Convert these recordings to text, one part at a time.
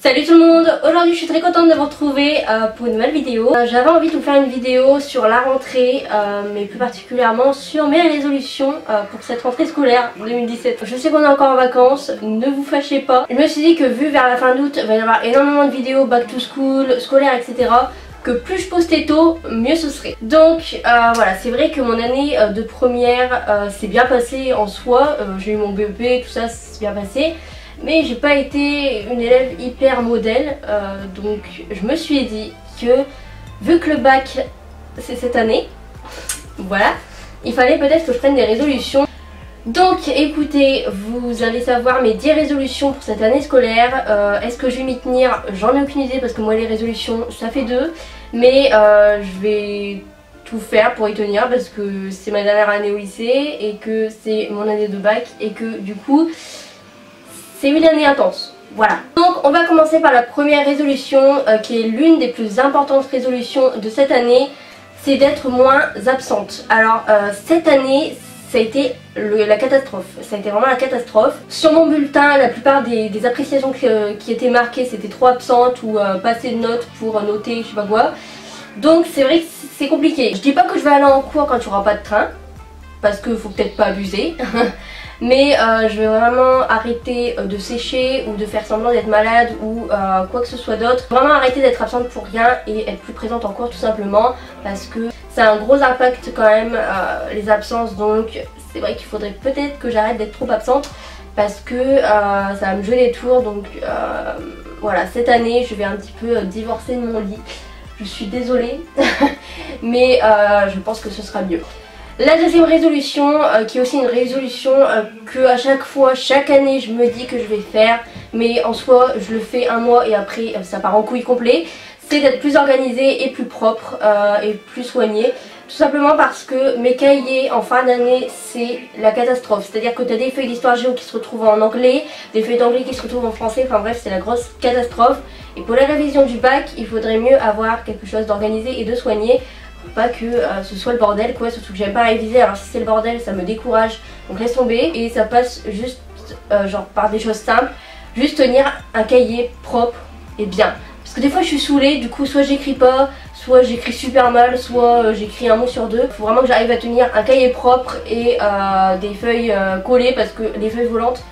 Salut tout le monde, aujourd'hui je suis très contente de vous retrouver pour une nouvelle vidéo. J'avais envie de vous faire une vidéo sur la rentrée, mais plus particulièrement sur mes résolutions pour cette rentrée scolaire 2017. Je sais qu'on est encore en vacances, ne vous fâchez pas. Je me suis dit que vu vers la fin d'août, il va y avoir énormément de vidéos back to school, scolaires, etc. Que plus je postais tôt, mieux ce serait. Donc voilà, c'est vrai que mon année de première s'est bien passée en soi. J'ai eu mon BEP, tout ça s'est bien passé. Mais j'ai pas été une élève hyper modèle, donc je me suis dit que vu que le bac c'est cette année, voilà, il fallait peut-être que je prenne des résolutions. Donc écoutez, vous allez savoir mes 10 résolutions pour cette année scolaire. Est-ce que je vais m'y tenir? J'en ai aucune idée parce que moi les résolutions ça fait 2. Mais je vais tout faire pour y tenir parce que c'est ma dernière année au lycée et que c'est mon année de bac et que du coup c'est une année intense. Voilà. Donc on va commencer par la première résolution qui est l'une des plus importantes résolutions de cette année. C'est d'être moins absente. Alors cette année ça a été la catastrophe. Ça a été vraiment la catastrophe. Sur mon bulletin, la plupart des appréciations qui étaient marquées c'était trop absente ou pas assez de notes pour noter je sais pas quoi. Donc c'est vrai que c'est compliqué. Je dis pas que je vais aller en cours quand il n'y aura pas de train. Parce qu'il faut peut-être pas abuser. Mais je vais vraiment arrêter de sécher ou de faire semblant d'être malade ou quoi que ce soit d'autre. Vraiment arrêter d'être absente pour rien et être plus présente en cours tout simplement. Parce que ça a un gros impact quand même les absences. Donc c'est vrai qu'il faudrait peut-être que j'arrête d'être trop absente. Parce que ça va me jouer des tours. Donc voilà, cette année je vais un petit peu divorcer de mon lit. Je suis désolée. Mais je pense que ce sera mieux. La deuxième résolution, qui est aussi une résolution que à chaque fois, chaque année je me dis que je vais faire, mais en soi je le fais un mois et après ça part en couille complet, c'est d'être plus organisée et plus propre et plus soignée. Tout simplement parce que mes cahiers en fin d'année c'est la catastrophe, c'est à dire que tu as des feuilles d'histoire géo qui se retrouvent en anglais, des feuilles d'anglais qui se retrouvent en français, enfin bref c'est la grosse catastrophe. Et pour la révision du bac il faudrait mieux avoir quelque chose d'organisé et de soigné. Pas que ce soit le bordel quoi, surtout que j'aime pas réviser, alors si c'est le bordel ça me décourage, donc laisse tomber. Et ça passe juste genre par des choses simples, juste tenir un cahier propre et bien. Parce que des fois je suis saoulée, du coup soit j'écris pas, soit j'écris super mal, soit j'écris un mot sur deux. Faut vraiment que j'arrive à tenir un cahier propre et des feuilles collées parce que les feuilles volantes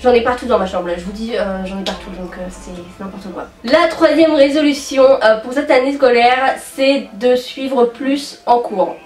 j'en ai partout dans ma chambre, là. Je vous dis j'en ai partout donc c'est n'importe quoi. La troisième résolution pour cette année scolaire c'est de suivre plus en cours.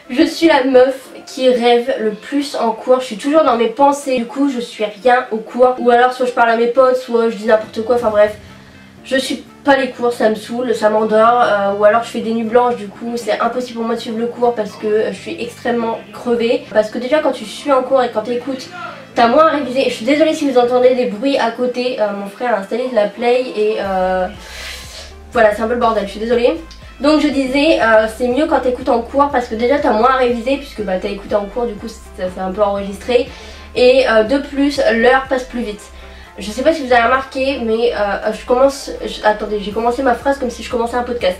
Je suis la meuf qui rêve le plus en cours, je suis toujours dans mes pensées, du coup je suis rien au cours. Ou alors soit je parle à mes potes, soit je dis n'importe quoi, enfin bref. Je suis pas les cours, ça me saoule, ça m'endort, ou alors je fais des nuits blanches, du coup c'est impossible pour moi de suivre le cours parce que je suis extrêmement crevée. Parce que déjà quand tu suis en cours et quand tu écoutes, t'as moins à réviser. Je suis désolée si vous entendez des bruits à côté, mon frère a installé de la play et voilà c'est un peu le bordel, je suis désolée. Donc je disais c'est mieux quand t'écoutes en cours parce que déjà t'as moins à réviser puisque bah, t'as écouté en cours, du coup ça fait un peu enregistré. Et de plus l'heure passe plus vite. Je sais pas si vous avez remarqué mais attendez, j'ai commencé ma phrase comme si je commençais un podcast.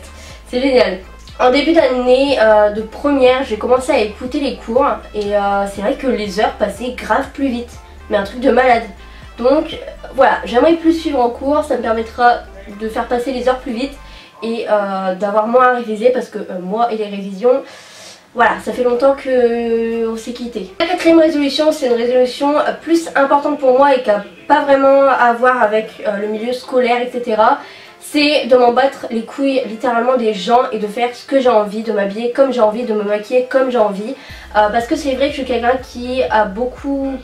C'est génial. En début d'année de première, j'ai commencé à écouter les cours et c'est vrai que les heures passaient grave plus vite, mais un truc de malade. Donc voilà, j'aimerais plus suivre en cours, ça me permettra de faire passer les heures plus vite et d'avoir moins à réviser parce que moi et les révisions, voilà, ça fait longtemps qu'on s'est quitté. La quatrième résolution, c'est une résolution plus importante pour moi et qui n'a pas vraiment à voir avec le milieu scolaire, etc. C'est de m'en battre les couilles littéralement des gens et de faire ce que j'ai envie, de m'habiller comme j'ai envie, de me maquiller comme j'ai envie. Parce que c'est vrai que je suis quelqu'un qui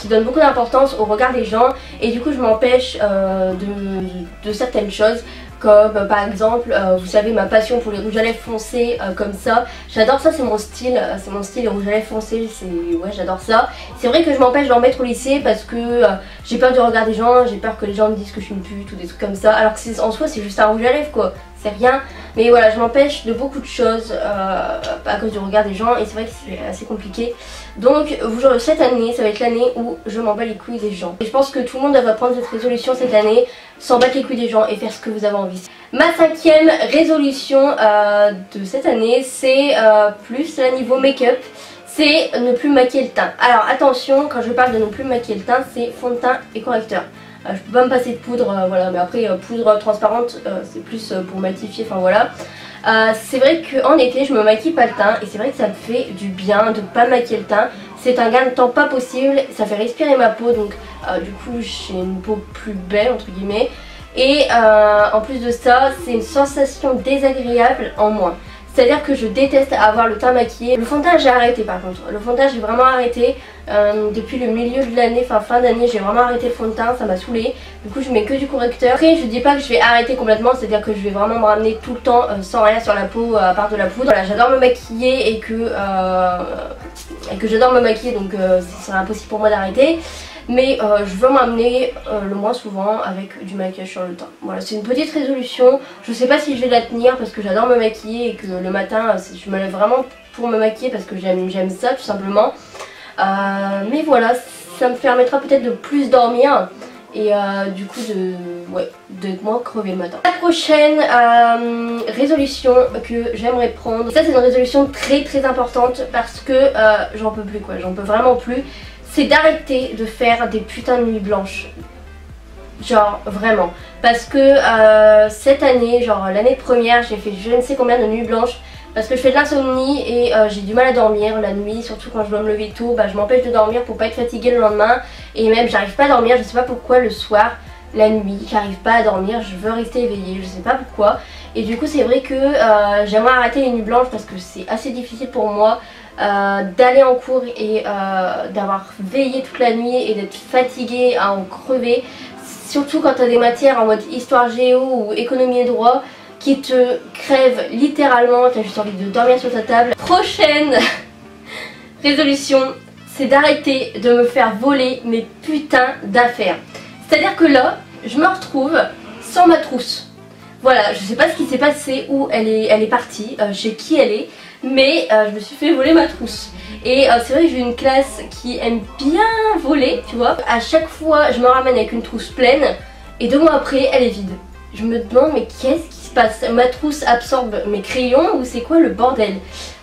donne beaucoup d'importance au regard des gens et du coup je m'empêche de certaines choses. Comme par exemple, vous savez ma passion pour les rouges à lèvres foncés comme ça. J'adore ça, c'est mon style les rouges à lèvres foncés, ouais j'adore ça. C'est vrai que je m'empêche d'en mettre au lycée parce que j'ai peur du regard des gens, j'ai peur que les gens me disent que je suis une pute ou des trucs comme ça. Alors que en soi c'est juste un rouge à lèvres quoi, c'est rien. Mais voilà, je m'empêche de beaucoup de choses à cause du regard des gens et c'est vrai que c'est assez compliqué. Donc cette année, ça va être l'année où je m'en bats les couilles des gens. Et je pense que tout le monde va prendre cette résolution cette année, s'en battre les couilles des gens et faire ce que vous avez envie. Ma cinquième résolution de cette année, c'est plus à niveau make-up. C'est ne plus maquiller le teint. Alors attention, quand je parle de ne plus maquiller le teint, c'est fond de teint et correcteur. Je peux pas me passer de poudre, voilà, mais après poudre transparente c'est plus pour matifier, enfin voilà. C'est vrai qu'en été je me maquille pas le teint et c'est vrai que ça me fait du bien de pas maquiller le teint. C'est un gain de temps pas possible, ça fait respirer ma peau, donc du coup j'ai une peau plus belle entre guillemets. Et en plus de ça, c'est une sensation désagréable en moins. C'est-à-dire que je déteste avoir le teint maquillé. Le fond de teint j'ai arrêté par contre. Le fond de teint j'ai vraiment arrêté. Depuis le milieu de l'année, enfin fin d'année, j'ai vraiment arrêté le fond de teint, ça m'a saoulé. Du coup je mets que du correcteur. Après je dis pas que je vais arrêter complètement, c'est-à-dire que je vais vraiment me ramener tout le temps sans rien sur la peau à part de la poudre. Voilà, j'adore me maquiller et que j'adore me maquiller, donc ce serait impossible pour moi d'arrêter. Mais je veux m'amener le moins souvent avec du maquillage sur le teint. Voilà, c'est une petite résolution. Je sais pas si je vais la tenir parce que j'adore me maquiller et que le matin je me lève vraiment pour me maquiller parce que j'aime ça tout simplement. Mais voilà, ça me permettra peut-être de plus dormir et du coup d'être moins crevée le matin. La prochaine résolution que j'aimerais prendre, ça c'est une résolution très importante parce que j'en peux plus quoi, j'en peux vraiment plus. C'est d'arrêter de faire des putains de nuits blanches. Genre vraiment. Parce que cette année, genre l'année première, j'ai fait je ne sais combien de nuits blanches. Parce que je fais de l'insomnie et j'ai du mal à dormir la nuit. Surtout quand je dois me lever tôt, bah, je m'empêche de dormir pour pas être fatiguée le lendemain. Et même j'arrive pas à dormir, je sais pas pourquoi le soir, la nuit, j'arrive pas à dormir. Je veux rester éveillée, je sais pas pourquoi. Et du coup c'est vrai que j'aimerais arrêter les nuits blanches parce que c'est assez difficile pour moi. D'aller en cours et d'avoir veillé toute la nuit et d'être fatiguée à en crever, surtout quand tu as des matières en mode histoire géo ou économie et droit qui te crèvent littéralement, tu as juste envie de dormir sur ta table. Prochaine résolution, c'est d'arrêter de me faire voler mes putains d'affaires. C'est à dire que là je me retrouve sans ma trousse. Voilà, je sais pas ce qui s'est passé, où elle est partie, chez qui elle est, mais je me suis fait voler ma trousse. Et c'est vrai que j'ai une classe qui aime bien voler, tu vois. À chaque fois, je me ramène avec une trousse pleine et 2 mois après, elle est vide. Je me demande, mais qu'est-ce qui se passe? Ma trousse absorbe mes crayons ou c'est quoi le bordel?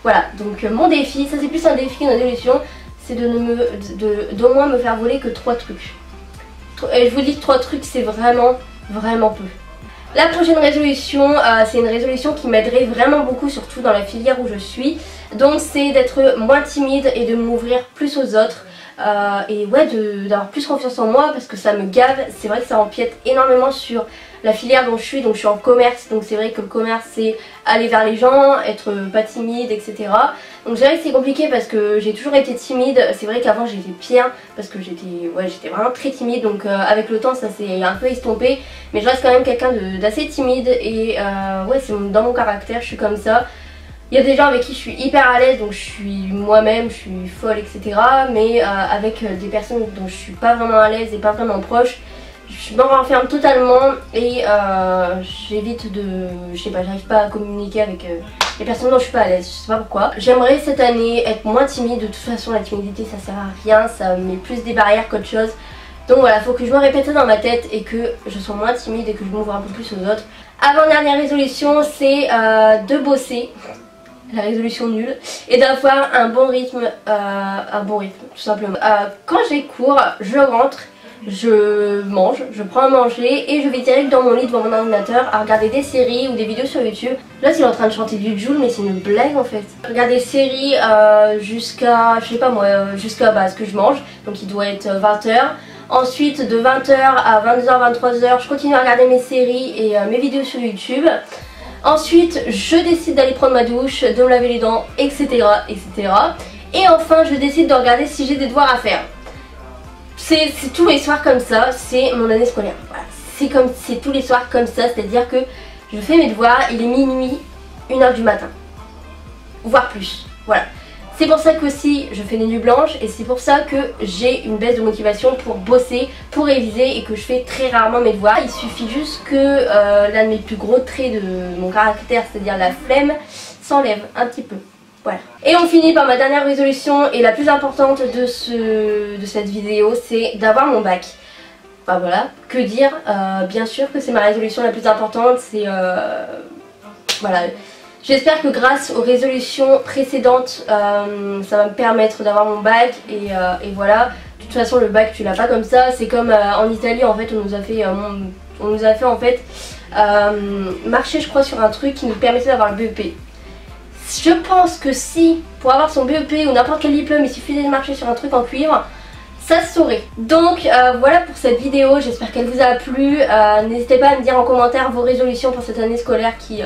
Voilà, donc mon défi, ça c'est plus un défi qu'une résolution, c'est d'au moins me faire voler que 3 trucs. Et je vous dis que 3 trucs, c'est vraiment peu. La prochaine résolution, c'est une résolution qui m'aiderait vraiment beaucoup, surtout dans la filière où je suis. Donc c'est d'être moins timide et de m'ouvrir plus aux autres. Et ouais, d'avoir plus confiance en moi parce que ça me gave. C'est vrai que ça empiète énormément sur la filière dont je suis. Donc je suis en commerce, donc c'est vrai que le commerce c'est aller vers les gens, être pas timide, etc. Donc c'est vrai que c'est compliqué parce que j'ai toujours été timide. C'est vrai qu'avant j'étais pire parce que j'étais vraiment très timide. Donc avec le temps ça s'est un peu estompé. Mais je reste quand même quelqu'un d'assez timide et ouais, c'est dans mon caractère, je suis comme ça. Il y a des gens avec qui je suis hyper à l'aise, donc je suis moi-même, je suis folle, etc. Mais avec des personnes dont je suis pas vraiment à l'aise et pas vraiment proche, je me renferme totalement et j'évite de... Je sais pas, j'arrive pas à communiquer avec les personnes dont je suis pas à l'aise, je sais pas pourquoi. J'aimerais cette année être moins timide, de toute façon la timidité ça sert à rien, ça met plus des barrières qu'autre chose. Donc voilà, faut que je me répète ça dans ma tête et que je sois moins timide et que je m'ouvre un peu plus aux autres. Avant-dernière résolution, c'est de bosser. La résolution nulle, et d'avoir un bon rythme tout simplement. Quand j'ai cours, je rentre, je mange, je prends à manger et je vais direct dans mon lit devant mon ordinateur à regarder des séries ou des vidéos sur YouTube. Là il est en train de chanter du Jul mais c'est une blague en fait. Regarder des séries jusqu'à, je sais pas moi, jusqu'à ce que je mange, donc il doit être 20h. Ensuite de 20h à 22h, 23h, je continue à regarder mes séries et mes vidéos sur YouTube. Ensuite, je décide d'aller prendre ma douche, de me laver les dents, etc. Et enfin, je décide de regarder si j'ai des devoirs à faire. C'est tous les soirs comme ça, c'est mon année scolaire. Voilà. C'est tous les soirs comme ça, c'est-à-dire que je fais mes devoirs, il est minuit, 1h du matin. Voire plus. Voilà. C'est pour ça qu'aussi je fais des nuits blanches et c'est pour ça que j'ai une baisse de motivation pour bosser, pour réviser et que je fais très rarement mes devoirs. Il suffit juste que l'un de mes plus gros traits de mon caractère, c'est-à-dire la flemme, s'enlève un petit peu. Voilà. Et on finit par ma dernière résolution et la plus importante de cette vidéo, c'est d'avoir mon bac. Bah voilà, que dire, bien sûr que c'est ma résolution la plus importante, c'est voilà. J'espère que grâce aux résolutions précédentes, ça va me permettre d'avoir mon bac et voilà. De toute toute façon le bac tu l'as pas comme ça, c'est comme en Italie en fait on nous a fait en fait marcher je crois sur un truc qui nous permettait d'avoir le BEP. Je pense que si pour avoir son BEP ou n'importe quel diplôme il suffisait de marcher sur un truc en cuivre, ça se saurait. Donc voilà pour cette vidéo, j'espère qu'elle vous a plu. N'hésitez pas à me dire en commentaire vos résolutions pour cette année scolaire qui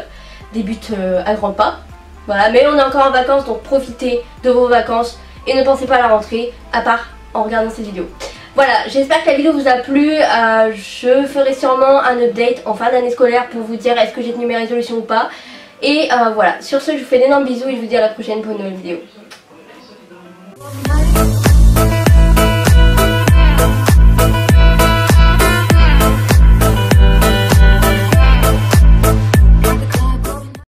débute à grands pas. Voilà, mais on est encore en vacances, donc profitez de vos vacances et ne pensez pas à la rentrée, à part en regardant cette vidéo. Voilà, j'espère que la vidéo vous a plu. Je ferai sûrement un update en fin d'année scolaire pour vous dire est-ce que j'ai tenu mes résolutions ou pas. Et voilà, sur ce je vous fais d'énormes bisous et je vous dis à la prochaine pour une nouvelle vidéo.